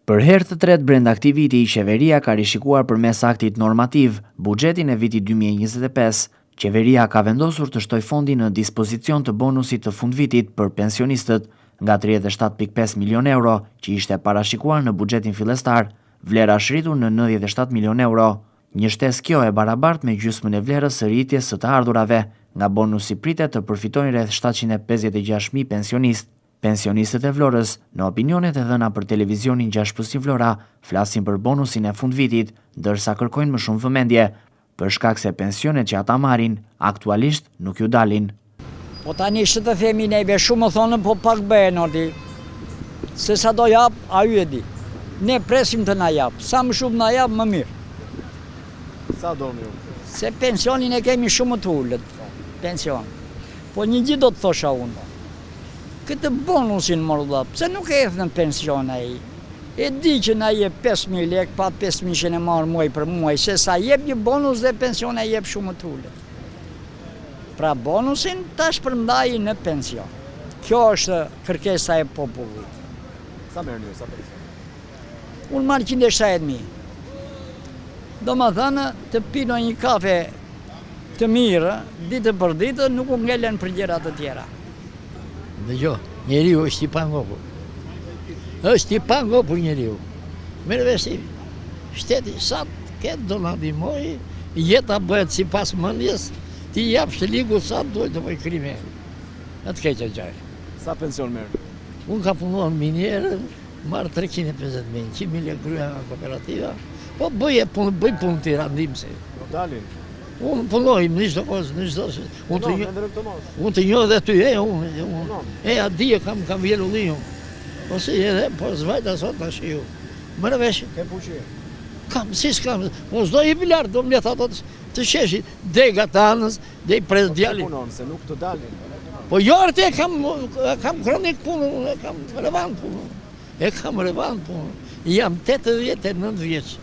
Për herë të tretë brenda këtij viti, qeveria ka rishikuar përmes aktit normativ buxhetin e vitit 2025. Qeveria ka vendosur të shtoj fondi në dispozicion të bonusit të fundvitit për pensionistët nga 37.5 milion euro që ishte parashikuar në buxhetin fillestar, vlera është rritur në 97 milion euro. Një shtesë kjo e barabartë me gjysmën e vlerës së rritjes së të ardhurave, nga bonusi pritet të përfitojnë rreth 756.000 pensionistë. Pensionistët e Vlorës, në opinionet e dhëna për televizionin 6+ Vlora, flasin për bonusin e fundvitit, ndërsa kërkojnë më shumë vëmendje, për shkak se pensionet që ata marrin aktualisht nuk ju dalin. Po tani që të themi neve shumë thonë po pak bëhen ordi. Se sa do jap, a ju e di. Ne presim të na jap, sa më shumë na jap më mirë. Sa do ju? Se pensionin e kemi shumë të ullët, pension. Po një gjithë do të thosha unë. Këtë bonusin mërëlla, pëse nuk e ethë në pension a i? E di që na jep 5.000 lek, pa 5.000 që ne marë muaj për muaj, se sa jep një bonus dhe pension e jep shumë të ullët. Pra bonusin tash përndaj në pension. Kjo është kërkesa e popullit. Sa merë një, sa pension? Unë marë 170.000. Do më thënë të pino një kafe të mirë, ditë për ditë, nuk u ngelen për gjërat të tjera. Dhe gjo, njeriu është i pangopur. është i pangopur njeriu. Merë veshti, shteti sa këtë do në ndihmoj, jeta bëhet si pas mëndjes, ti japë shligu sa dojtë të bëj krime. Atë keqë gjaj. Sa pension merë? Unë ka punuar minjerë, marë 350.000, 100.000 e kryja nga kooperativa, po bëj punë të randimse. Do dalin? Unë punoj në çdo kohë, në çdo. Unë të njoh dhe ty, a di kam vjelu liu. Po si edhe, po zvajta sot tash ju. Merë vesh. Ke fuqi? Kam, si s'kam. Unë s'do i bilar, do më thata të sheshi dega të anës, dhe i pres djalin. Punon, se nuk të dalin. Po jo artë kam kronik punë, e kam relevant punë. E kam relevant punë. Jam 89 vjeç.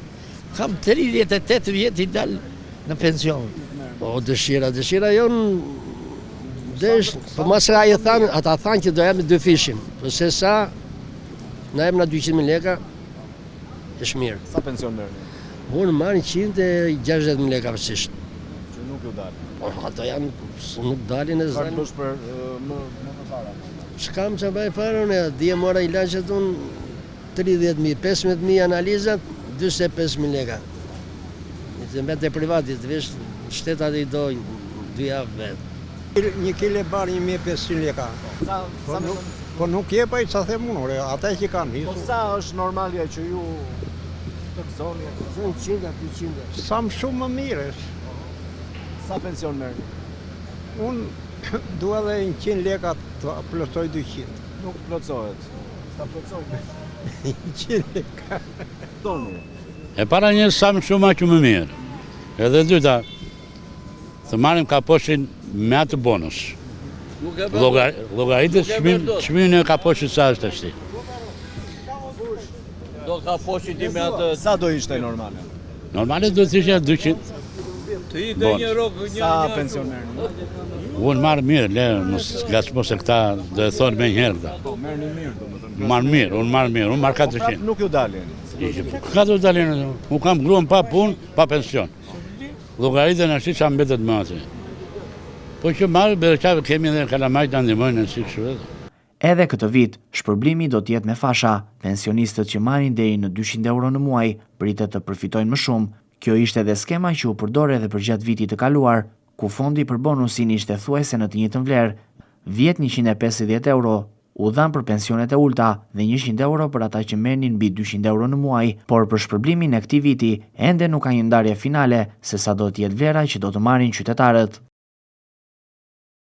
Kam 38 vjet i dal në pension. Po dëshira jonë, po masë ata thanë që do jemi 2 fishim, përse sa, na jemi në 200.000 leka, është mirë. Sa pension merë? Unë marë 160.000 leka vësisht. Që nuk ju dalin? Po ato janë, nuk dalin e zanë. Ka të bësh për më të para? Shkam që baj farën e, dhije mora i laqët unë 30.000, 15.000 analizat, 25.000 leka. Në mbet e privatit, vish, shtetat i dojnë 2 javë vetë. 1 kile barë 1.500 leka. Po nuk je pa i sa them unë, ata që kanë njësu. Po sa është normalja që ju të këzoni? 100, 200. Sa më shumë më mire. Sa pension merë? Unë dua dhe 100 leka të plotoj 200. Nuk plotësohet. Sa plotësohet? 100 leka. Doni? E para një sa më shumë që më mirë. Edhe dyta, të marim kaposhin me atë bonus. Logaritës çmimin e kaposhit sa është ashti. Do kaposhit i me atë... Sa do ishte normale? Normale do të ishte 200. Të i dhe një rogë një... Sa pension merë? Unë marë mirë, le, gacmo se këta do e thonë me njëherë këta. Merë një mirë, do më të mirë. Unë marë 400. Nuk ju dalin? Ka do dalin, unë kam gruan pa punë, pa pension. Llogaritën ashtu që mbetet më aty. Po që marrë bereqave kemi edhe kalamajt të ndihmojnë në si kështu edhe. Edhe këtë vit, shpërblimi do t'jetë me fasha. Pensionistët që marrin deri në 200 euro në muaj pritet të përfitojnë më shumë. Kjo ishte edhe skema që u përdore edhe për gjatë vitit të kaluar, ku fondi për bonusin ishte thuajse në të njëjtën vlerë. Vjet 150 euro u dhan për pensionet e ulta dhe 100 euro për ata që merrnin mbi 200 euro në muaj, por për shpërblimin e këtij viti ende nuk ka një ndarje finale se sa do të jetë vlera që do të marrin qytetarët.